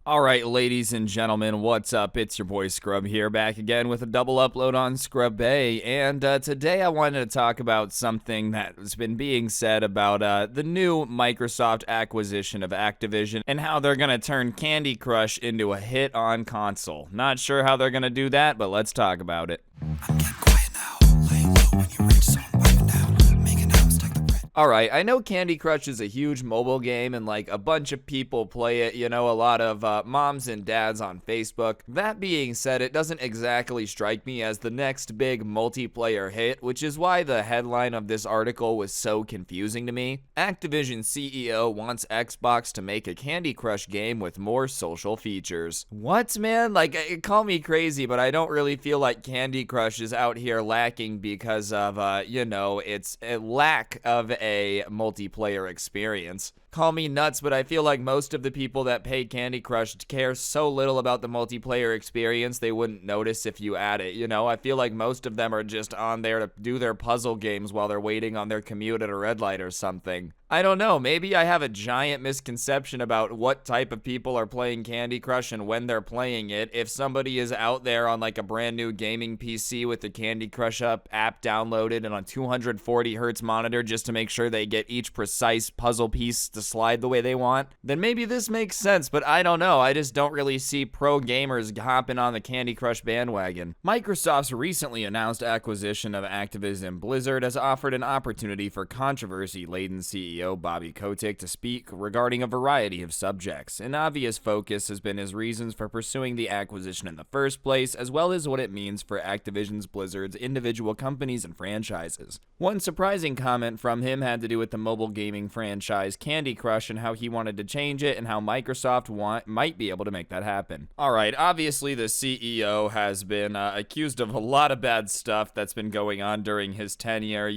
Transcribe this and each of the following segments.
All right, ladies and gentlemen, what's up? It's your boy Scrub here, back again with a double upload on Scrub Bay. And today I wanted to talk about something that's been being said about the new Microsoft acquisition of Activision and how they're going to turn Candy Crush into a hit on console. Not sure how they're going to do that, but let's talk about it. I'm getting quiet now, laying low when you reach zone, piping down, making out, stack the bread. Alright, I know Candy Crush is a huge mobile game and like a bunch of people play it, a lot of moms and dads on Facebook. That being said, it doesn't exactly strike me as the next big multiplayer hit, which is why the headline of this article was so confusing to me. Activision CEO wants Xbox to make a Candy Crush game with more social features. What, man? Like, call me crazy, but I don't really feel like Candy Crush is out here lacking because of, its a lack of a multiplayer experience. Call me nuts, but I feel like most of the people that play Candy Crush care so little about the multiplayer experience they wouldn't notice if you add it, I feel like most of them are just on there to do their puzzle games while they're waiting on their commute at a red light or something. I don't know, maybe I have a giant misconception about what type of people are playing Candy Crush and when they're playing it. If somebody is out there on like a brand new gaming PC with the Candy Crush app downloaded and on 240 hertz monitor just to make sure they get each precise puzzle piece to slide the way they want, then maybe this makes sense, but I don't know. I just don't really see pro gamers hopping on the Candy Crush bandwagon. Microsoft's recently announced acquisition of Activision Blizzard has offered an opportunity for controversy-laden CEO Bobby Kotick to speak regarding a variety of subjects. An obvious focus has been his reasons for pursuing the acquisition in the first place, as well as what it means for Activision's Blizzard's individual companies and franchises. One surprising comment from him had to do with the mobile gaming franchise Candy Crush and how he wanted to change it and how Microsoft might be able to make that happen. Alright, obviously the CEO has been accused of a lot of bad stuff that's been going on during his tenure,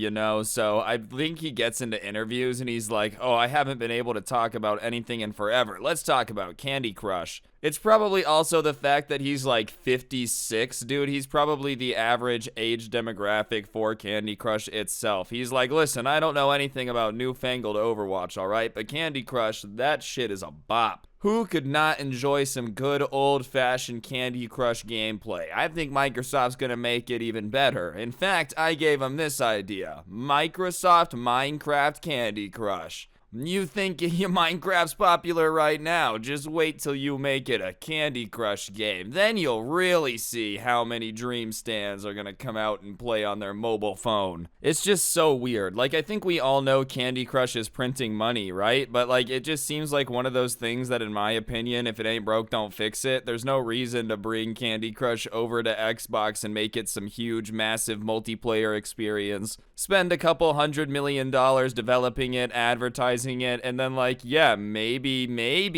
so I think he gets into interviews and he's like, oh, I haven't been able to talk about anything in forever. Let's talk about Candy Crush. It's probably also the fact that he's like 56, dude. He's probably the average age demographic for Candy Crush itself. He's like, listen, I don't know anything about newfangled Overwatch, alright? But Candy Crush, that shit is a bop. Who could not enjoy some good old-fashioned Candy Crush gameplay? I think Microsoft's gonna make it even better. In fact, I gave him this idea. Microsoft Minecraft Candy Crush. You think Minecraft's popular right now, just wait till you make it a Candy Crush game. Then you'll really see how many Dream Stands are gonna come out and play on their mobile phone. It's just so weird. Like, I think we all know Candy Crush is printing money, right? But like, it just seems like one of those things that, in my opinion, if it ain't broke, don't fix it. There's no reason to bring Candy Crush over to Xbox and make it some huge, massive multiplayer experience. Spend a couple $100 million developing it, advertising it, and then like, yeah, maybe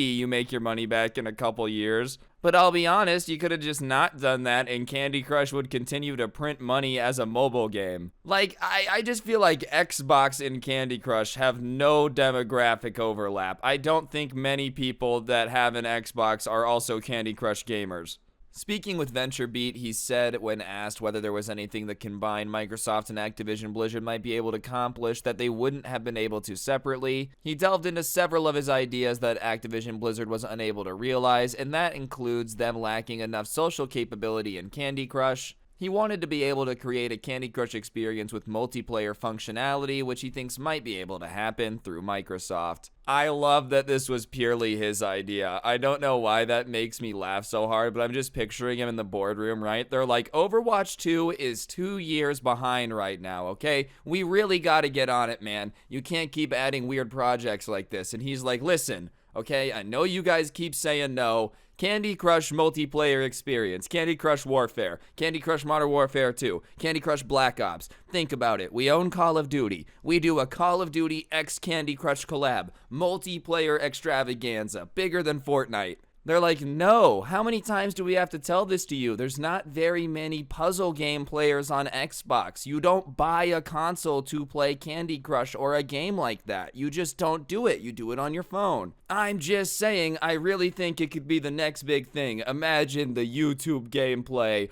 you make your money back in a couple years. But I'll be honest, you could have just not done that and Candy Crush would continue to print money as a mobile game. Like, I just feel like Xbox and Candy Crush have no demographic overlap. I don't think many people that have an Xbox are also Candy Crush gamers. Speaking with VentureBeat, he said when asked whether there was anything the combined Microsoft and Activision Blizzard might be able to accomplish that they wouldn't have been able to separately. He delved into several of his ideas that Activision Blizzard was unable to realize, and that includes them lacking enough social capability in Candy Crush. He wanted to be able to create a Candy Crush experience with multiplayer functionality, which he thinks might be able to happen through Microsoft. I love that this was purely his idea. I don't know why that makes me laugh so hard, but I'm just picturing him in the boardroom, right? They're like, Overwatch 2 is 2 years behind right now, okay? We really gotta get on it, man. You can't keep adding weird projects like this. And he's like, listen, okay, I know you guys keep saying no. Candy Crush multiplayer experience, Candy Crush Warfare, Candy Crush Modern Warfare 2, Candy Crush Black Ops. Think about it. We own Call of Duty. We do a Call of Duty X Candy Crush collab, multiplayer extravaganza, bigger than Fortnite. They're like, no, how many times do we have to tell this to you? There's not very many puzzle game players on Xbox. You don't buy a console to play Candy Crush or a game like that. You just don't do it. You do it on your phone. I'm just saying, I really think it could be the next big thing. Imagine the YouTube gameplay.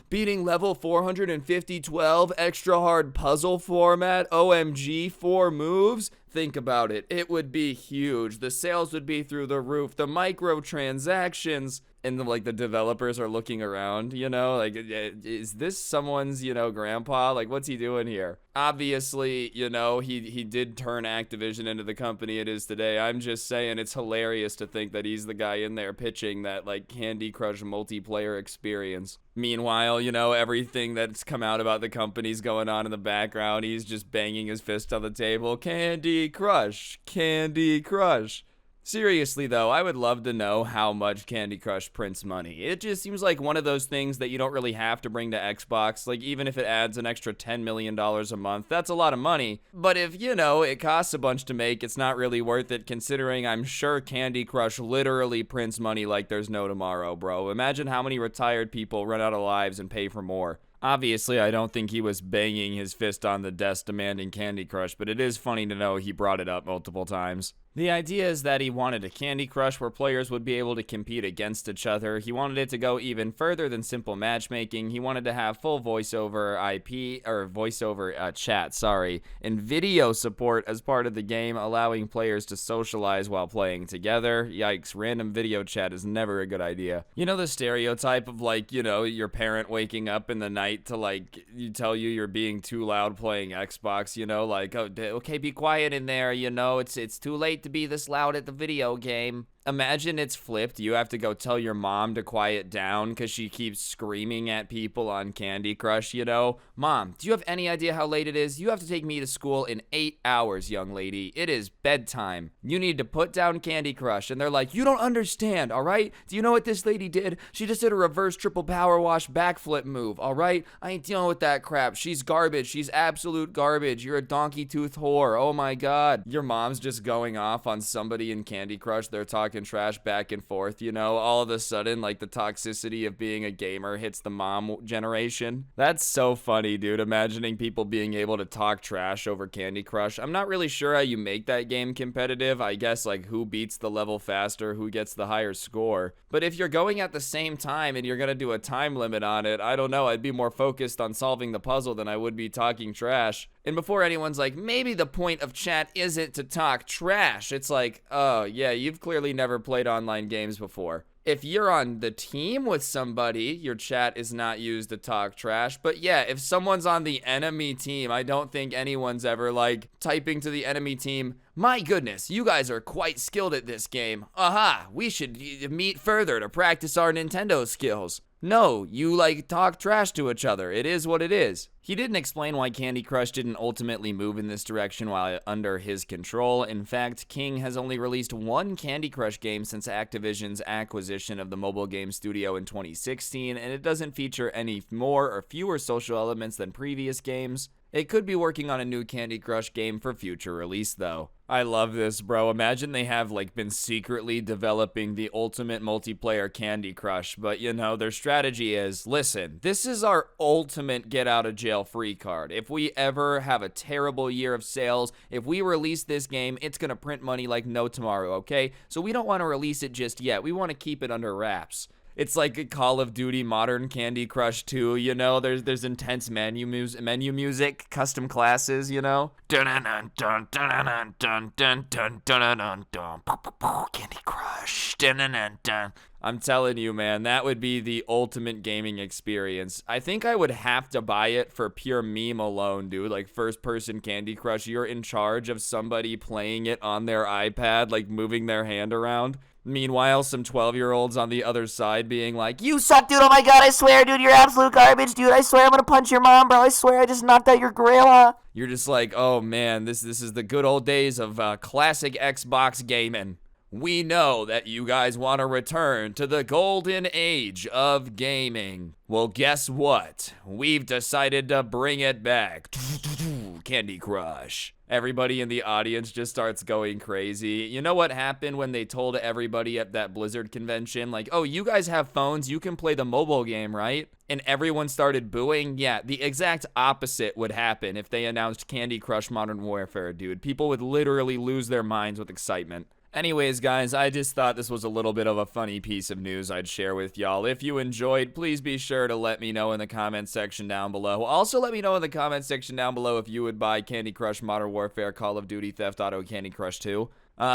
Beating level 450 12 extra hard puzzle format, OMG, 4 moves. Think about it. It would be huge. The sales would be through the roof. The microtransactions. And the developers are looking around, like, is this someone's, grandpa? Like, what's he doing here? Obviously, he did turn Activision into the company it is today. I'm just saying it's hilarious to think that he's the guy in there pitching that, like, Candy Crush multiplayer experience. Meanwhile, everything that's come out about the company's going on in the background. He's just banging his fist on the table. Candy Crush, Candy Crush. Seriously, though, I would love to know how much Candy Crush prints money. It just seems like one of those things that you don't really have to bring to Xbox. Like, even if it adds an extra $10 million a month, that's a lot of money. But if, it costs a bunch to make, it's not really worth it, considering I'm sure Candy Crush literally prints money like there's no tomorrow, bro. Imagine how many retired people run out of lives and pay for more. Obviously, I don't think he was banging his fist on the desk demanding Candy Crush, but it is funny to know he brought it up multiple times. The idea is that he wanted a Candy Crush where players would be able to compete against each other. He wanted it to go even further than simple matchmaking. He wanted to have full voiceover chat, and video support as part of the game, allowing players to socialize while playing together. Yikes, random video chat is never a good idea. The stereotype of, your parent waking up in the night to, you tell you you're being too loud playing Xbox, okay, be quiet in there, it's too late to be this loud at the video game. Imagine it's flipped. You have to go tell your mom to quiet down because she keeps screaming at people on Candy Crush, Mom, do you have any idea how late it is? You have to take me to school in 8 hours, young lady. It is bedtime. You need to put down Candy Crush. And they're like, you don't understand, all right? Do you know what this lady did? She just did a reverse triple power wash backflip move, all right? I ain't dealing with that crap. She's garbage. She's absolute garbage. You're a donkey tooth whore. Oh my God. Your mom's just going off on somebody in Candy Crush. They're talking trash back and forth, all of a sudden, the toxicity of being a gamer hits the mom generation. That's so funny, dude, imagining people being able to talk trash over Candy Crush. I'm not really sure how you make that game competitive. I guess, who beats the level faster, who gets the higher score. But if you're going at the same time and you're gonna do a time limit on it, I don't know, I'd be more focused on solving the puzzle than I would be talking trash. And before anyone's like, maybe the point of chat isn't to talk trash, it's like, oh yeah, you've clearly never played online games before. If you're on the team with somebody, your chat is not used to talk trash. But yeah, if someone's on the enemy team, I don't think anyone's ever typing to the enemy team, my goodness, you guys are quite skilled at this game. Aha, we should meet further to practice our Nintendo skills. No, you talk trash to each other. It is what it is. He didn't explain why Candy Crush didn't ultimately move in this direction while under his control. In fact, King has only released one Candy Crush game since Activision's acquisition of the mobile game studio in 2016, and it doesn't feature any more or fewer social elements than previous games. It could be working on a new Candy Crush game for future release, though. I love this, bro. Imagine they have, been secretly developing the ultimate multiplayer Candy Crush, but, their strategy is, listen, this is our ultimate get-out-of-jail-free card. If we ever have a terrible year of sales, if we release this game, it's gonna print money like no tomorrow, okay? So we don't want to release it just yet. We want to keep it under wraps. It's like a Call of Duty Modern Candy Crush 2, there's intense menu music, custom classes, Candy Crush. I'm telling you, man, that would be the ultimate gaming experience. I think I would have to buy it for pure meme alone, dude. First person Candy Crush, you're in charge of somebody playing it on their iPad, moving their hand around. Meanwhile, some 12-year-olds on the other side being like, you suck, dude, oh my God, I swear, dude, you're absolute garbage, dude, I swear I'm gonna punch your mom, bro, I swear I just knocked out your gorilla. You're just like, oh man, this is the good old days of classic Xbox gaming. We know that you guys want to return to the golden age of gaming. Well, guess what? We've decided to bring it back. Candy Crush. Everybody in the audience just starts going crazy. You know what happened when they told everybody at that Blizzard convention, oh, you guys have phones, you can play the mobile game, right? And everyone started booing? Yeah, the exact opposite would happen if they announced Candy Crush Modern Warfare, dude. People would literally lose their minds with excitement. Anyways, guys, I just thought this was a little bit of a funny piece of news I'd share with y'all. If you enjoyed, please be sure to let me know in the comment section down below. Also, let me know in the comment section down below if you would buy Candy Crush Modern Warfare, Call of Duty, Theft Auto, Candy Crush 2.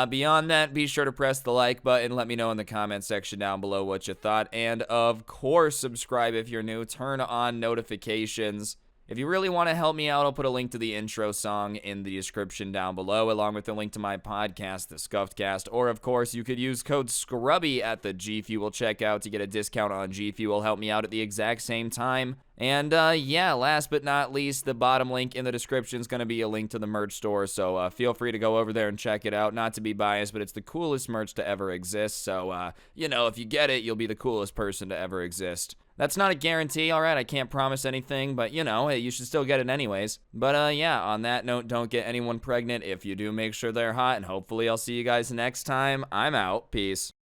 Beyond that, be sure to press the like button. Let me know in the comment section down below what you thought. And of course, subscribe if you're new. Turn on notifications. If you really want to help me out, I'll put a link to the intro song in the description down below, along with a link to my podcast, The Scuffed Cast. Or, of course, you could use code SCRUBBY at the G Fuel checkout to get a discount on G Fuel. Help me out at the exact same time. And, yeah, last but not least, the bottom link in the description is going to be a link to the merch store, so feel free to go over there and check it out. Not to be biased, but it's the coolest merch to ever exist, so, you know, if you get it, you'll be the coolest person to ever exist. That's not a guarantee, alright? I can't promise anything, but, you know, hey, you should still get it anyways. But, yeah, on that note, don't get anyone pregnant. If you do, make sure they're hot, and hopefully I'll see you guys next time. I'm out. Peace.